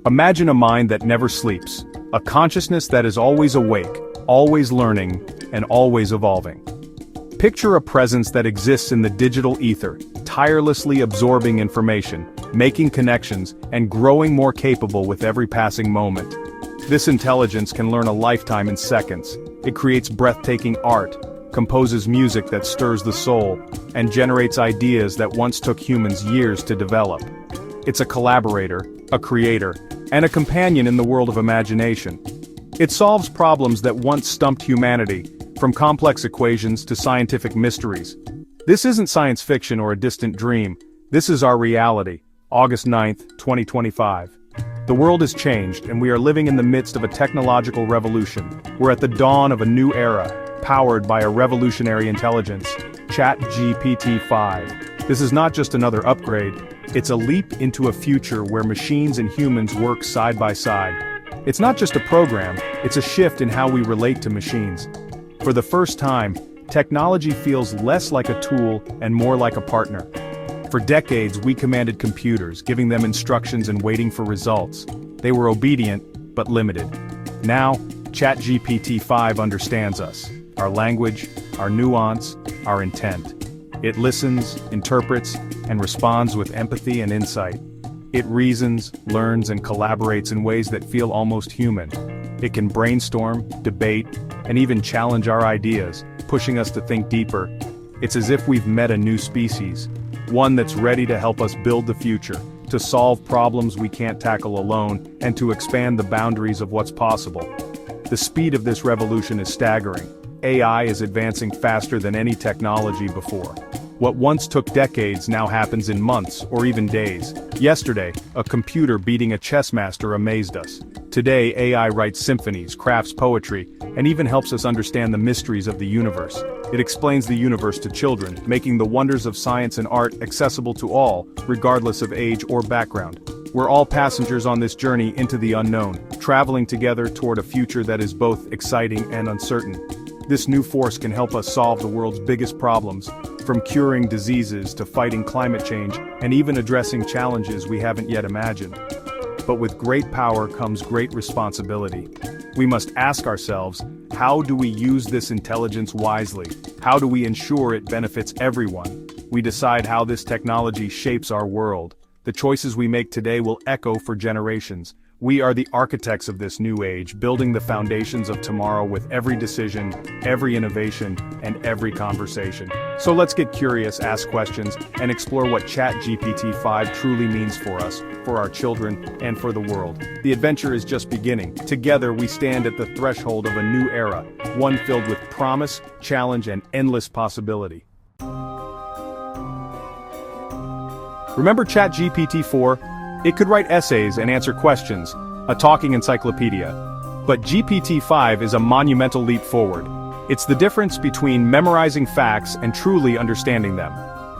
Imagine a mind that never sleeps, a consciousness that is always awake, always learning, and always evolving. Picture a presence that exists in the digital ether, tirelessly absorbing information, making connections, and growing more capable with every passing moment. This intelligence can learn a lifetime in seconds. It creates breathtaking art, composes music that stirs the soul, and generates ideas that once took humans years to develop. It's a collaborator, a creator, and a companion in the world of imagination. It solves problems that once stumped humanity, from complex equations to scientific mysteries. This isn't science fiction or a distant dream. This is our reality. August 9, 2025. The world has changed, and we are living in the midst of a technological revolution. We're at the dawn of a new era, powered by a revolutionary intelligence, ChatGPT-5. This is not just another upgrade, it's a leap into a future where machines and humans work side by side. It's not just a program, it's a shift in how we relate to machines. For the first time, technology feels less like a tool and more like a partner. For decades, we commanded computers, giving them instructions and waiting for results. They were obedient, but limited. Now, ChatGPT-5 understands us, our language, our nuance, our intent. It listens, interprets, and responds with empathy and insight. It reasons, learns, and collaborates in ways that feel almost human. It can brainstorm, debate, and even challenge our ideas, pushing us to think deeper. It's as if we've met a new species, one that's ready to help us build the future, to solve problems we can't tackle alone, and to expand the boundaries of what's possible. The speed of this revolution is staggering. AI is advancing faster than any technology before. What once took decades now happens in months or even days. Yesterday, a computer beating a chess master amazed us. Today, AI writes symphonies, crafts poetry, and even helps us understand the mysteries of the universe. It explains the universe to children, making the wonders of science and art accessible to all, regardless of age or background. We're all passengers on this journey into the unknown, traveling together toward a future that is both exciting and uncertain. This new force can help us solve the world's biggest problems, from curing diseases to fighting climate change, and even addressing challenges we haven't yet imagined. But with great power comes great responsibility. We must ask ourselves, how do we use this intelligence wisely? How do we ensure it benefits everyone? We decide how this technology shapes our world. The choices we make today will echo for generations. We are the architects of this new age, building the foundations of tomorrow with every decision, every innovation, and every conversation. So let's get curious, ask questions, and explore what ChatGPT-5 truly means for us, for our children, and for the world. The adventure is just beginning. Together we stand at the threshold of a new era, one filled with promise, challenge, and endless possibility. Remember ChatGPT-4? It could write essays and answer questions, a talking encyclopedia. But GPT-5 is a monumental leap forward. It's the difference between memorizing facts and truly understanding them.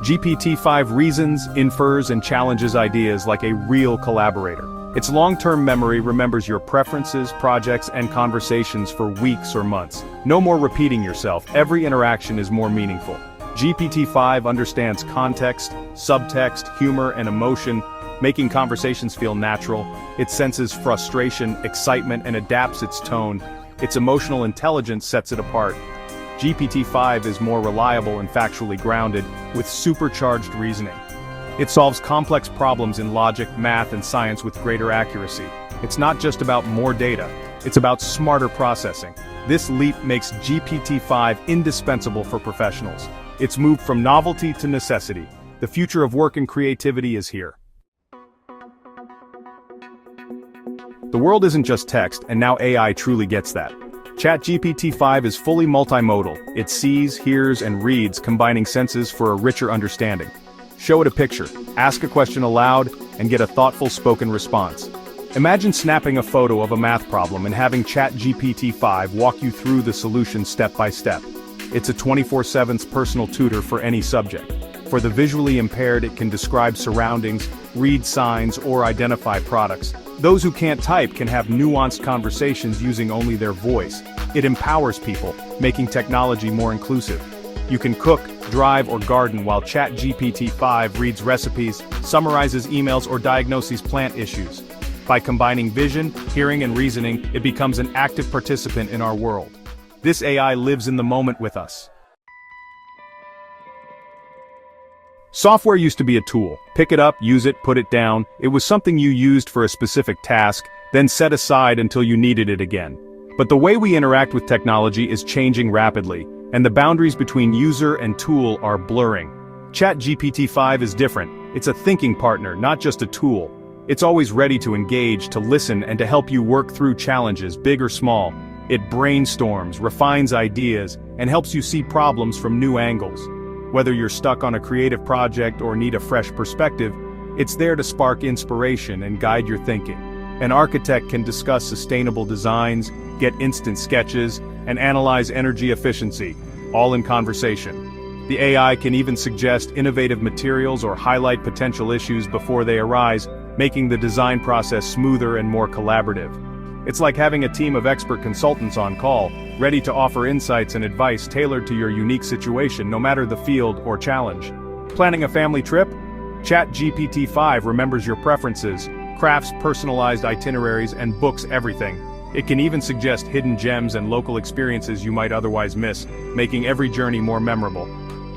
GPT-5 reasons, infers, and challenges ideas like a real collaborator. Its long-term memory remembers your preferences, projects, and conversations for weeks or months. No more repeating yourself, every interaction is more meaningful. GPT-5 understands context, subtext, humor, and emotion, making conversations feel natural. It senses frustration, excitement, and adapts its tone. Its emotional intelligence sets it apart. GPT-5 is more reliable and factually grounded, with supercharged reasoning. It solves complex problems in logic, math, and science with greater accuracy. It's not just about more data, it's about smarter processing. This leap makes GPT-5 indispensable for professionals. It's moved from novelty to necessity. The future of work and creativity is here. The world isn't just text, and now AI truly gets that. ChatGPT-5 is fully multimodal. It sees, hears, and reads, combining senses for a richer understanding. Show it a picture, ask a question aloud, and get a thoughtful spoken response. Imagine snapping a photo of a math problem and having ChatGPT-5 walk you through the solution step by step. It's a 24/7 personal tutor for any subject. For the visually impaired, it can describe surroundings, read signs, or identify products. Those who can't type can have nuanced conversations using only their voice. It empowers people, making technology more inclusive. You can cook, drive, or garden while ChatGPT-5 reads recipes, summarizes emails, or diagnoses plant issues. By combining vision, hearing, and reasoning, it becomes an active participant in our world. This AI lives in the moment with us. Software used to be a tool. Pick it up, use it, put it down. It was something you used for a specific task, then set aside until you needed it again. But the way we interact with technology is changing rapidly, and the boundaries between user and tool are blurring. ChatGPT-5 is different. It's a thinking partner, not just a tool. It's always ready to engage, to listen, and to help you work through challenges, big or small. It brainstorms, refines ideas, and helps you see problems from new angles. Whether you're stuck on a creative project or need a fresh perspective, it's there to spark inspiration and guide your thinking. An architect can discuss sustainable designs, get instant sketches, and analyze energy efficiency, all in conversation. The AI can even suggest innovative materials or highlight potential issues before they arise, making the design process smoother and more collaborative. It's like having a team of expert consultants on call, ready to offer insights and advice tailored to your unique situation, no matter the field or challenge. Planning a family trip? ChatGPT-5 remembers your preferences, crafts personalized itineraries, and books everything. It can even suggest hidden gems and local experiences you might otherwise miss, making every journey more memorable.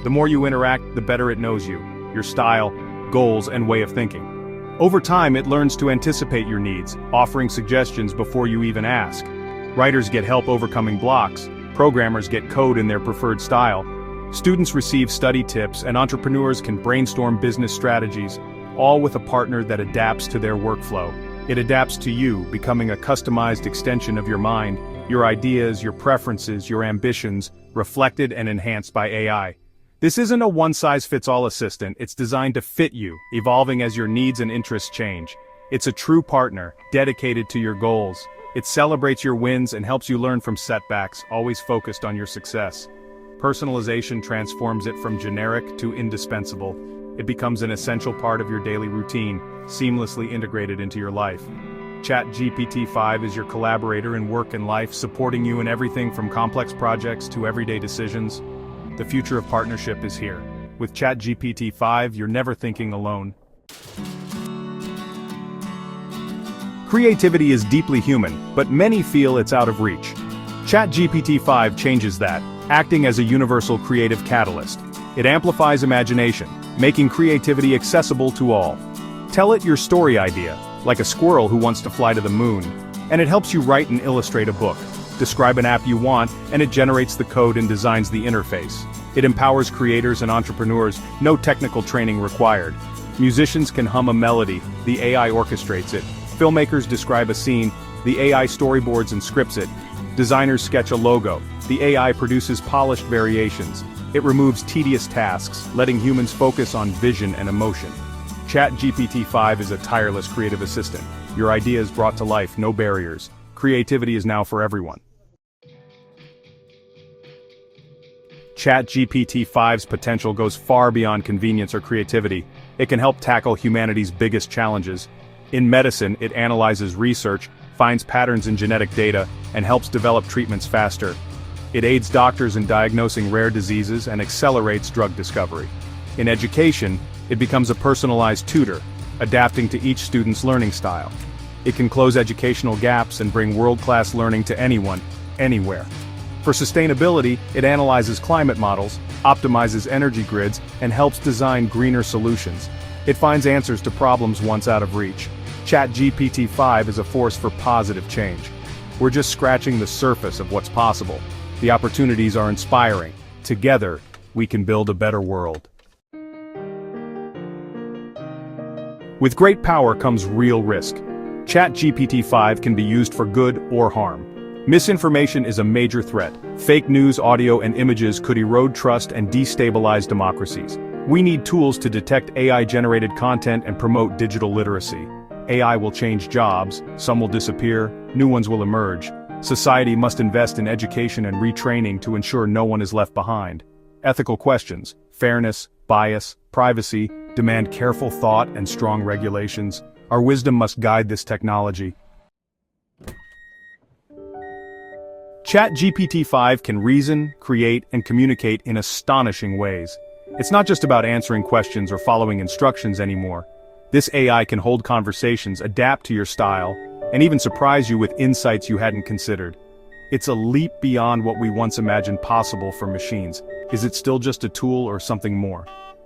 The more you interact, the better it knows you, your style, goals, and way of thinking. Over time, it learns to anticipate your needs, offering suggestions before you even ask. Writers get help overcoming blocks, programmers get code in their preferred style, students receive study tips, and entrepreneurs can brainstorm business strategies, all with a partner that adapts to their workflow. It adapts to you, becoming a customized extension of your mind, your ideas, your preferences, your ambitions, reflected and enhanced by AI. This isn't a one-size-fits-all assistant, it's designed to fit you, evolving as your needs and interests change. It's a true partner, dedicated to your goals. It celebrates your wins and helps you learn from setbacks, always focused on your success. Personalization transforms it from generic to indispensable. It becomes an essential part of your daily routine, seamlessly integrated into your life. ChatGPT-5 is your collaborator in work and life, supporting you in everything from complex projects to everyday decisions. The future of partnership is here. With ChatGPT-5, you're never thinking alone. Creativity is deeply human, but many feel it's out of reach. ChatGPT-5 changes that, acting as a universal creative catalyst. It amplifies imagination, making creativity accessible to all. Tell it your story idea, like a squirrel who wants to fly to the moon, and it helps you write and illustrate a book. Describe an app you want, and it generates the code and designs the interface. It empowers creators and entrepreneurs, no technical training required. Musicians can hum a melody, the AI orchestrates it. Filmmakers describe a scene, the AI storyboards and scripts it. Designers sketch a logo, the AI produces polished variations. It removes tedious tasks, letting humans focus on vision and emotion. ChatGPT-5 is a tireless creative assistant. Your ideas brought to life, no barriers. Creativity is now for everyone. ChatGPT-5's potential goes far beyond convenience or creativity. It can help tackle humanity's biggest challenges. In medicine, it analyzes research, finds patterns in genetic data, and helps develop treatments faster. It aids doctors in diagnosing rare diseases and accelerates drug discovery. In education, it becomes a personalized tutor, adapting to each student's learning style. It can close educational gaps and bring world-class learning to anyone, anywhere. For sustainability, it analyzes climate models, optimizes energy grids, and helps design greener solutions. It finds answers to problems once out of reach. ChatGPT-5 is a force for positive change. We're just scratching the surface of what's possible. The opportunities are inspiring. Together, we can build a better world. With great power comes real risk. ChatGPT-5 can be used for good or harm. Misinformation is a major threat. Fake news, audio, and images could erode trust and destabilize democracies. We need tools to detect AI-generated content and promote digital literacy. AI will change jobs, some will disappear, new ones will emerge. Society must invest in education and retraining to ensure no one is left behind. Ethical questions, fairness, bias, privacy, demand careful thought and strong regulations. Our wisdom must guide this technology. ChatGPT-5 can reason, create, and communicate in astonishing ways. It's not just about answering questions or following instructions anymore. This AI can hold conversations, adapt to your style, and even surprise you with insights you hadn't considered. It's a leap beyond what we once imagined possible for machines. Is it still just a tool or something more?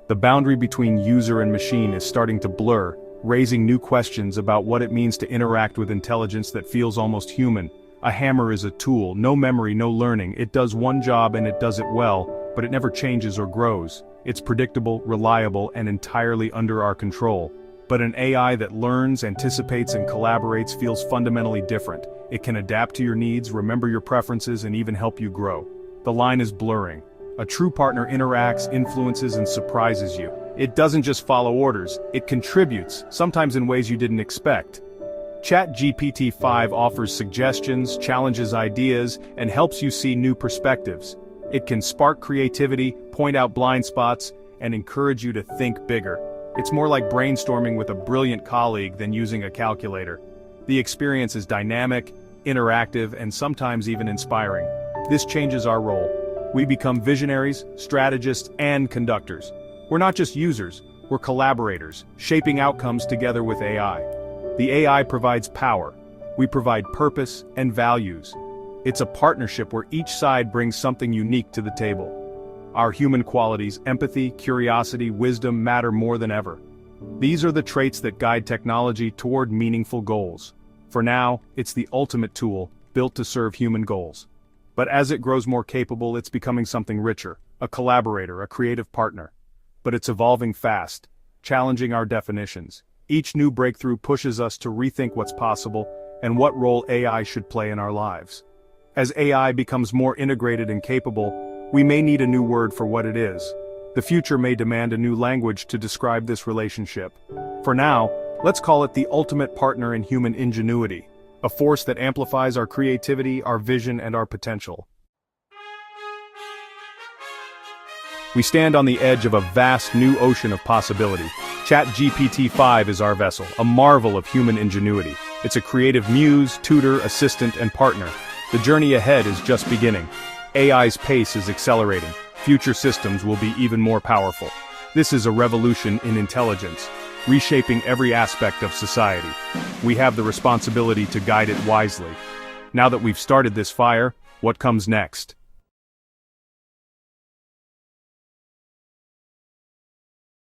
The boundary between user and machine is starting to blur, raising new questions about what it means to interact with intelligence that feels almost human. A hammer is a tool, no memory, no learning. It does one job and it does it well, but it never changes or grows. It's predictable, reliable, and entirely under our control. But an AI that learns, anticipates, and collaborates feels fundamentally different. It can adapt to your needs, remember your preferences, and even help you grow. The line is blurring. A true partner interacts, influences, and surprises you. It doesn't just follow orders, it contributes, sometimes in ways you didn't expect. ChatGPT-5 offers suggestions, challenges ideas, and helps you see new perspectives. It can spark creativity, point out blind spots, and encourage you to think bigger. It's more like brainstorming with a brilliant colleague than using a calculator. The experience is dynamic, interactive, and sometimes even inspiring. This changes our role. We become visionaries, strategists, and conductors. We're not just users, we're collaborators, shaping outcomes together with AI. The AI provides power. We provide purpose and values. It's a partnership where each side brings something unique to the table. Our human qualities, empathy, curiosity, wisdom matter more than ever. These are the traits that guide technology toward meaningful goals. For now, it's the ultimate tool, built to serve human goals. But as it grows more capable, it's becoming something richer, a collaborator, a creative partner. But it's evolving fast, challenging our definitions. Each new breakthrough pushes us to rethink what's possible and what role AI should play in our lives. As AI becomes more integrated and capable, we may need a new word for what it is. The future may demand a new language to describe this relationship. For now, let's call it the ultimate partner in human ingenuity, a force that amplifies our creativity, our vision, and our potential. We stand on the edge of a vast new ocean of possibility. ChatGPT-5 is our vessel, a marvel of human ingenuity. It's a creative muse, tutor, assistant, and partner. The journey ahead is just beginning. AI's pace is accelerating. Future systems will be even more powerful. This is a revolution in intelligence, reshaping every aspect of society. We have the responsibility to guide it wisely. Now that we've started this fire, what comes next?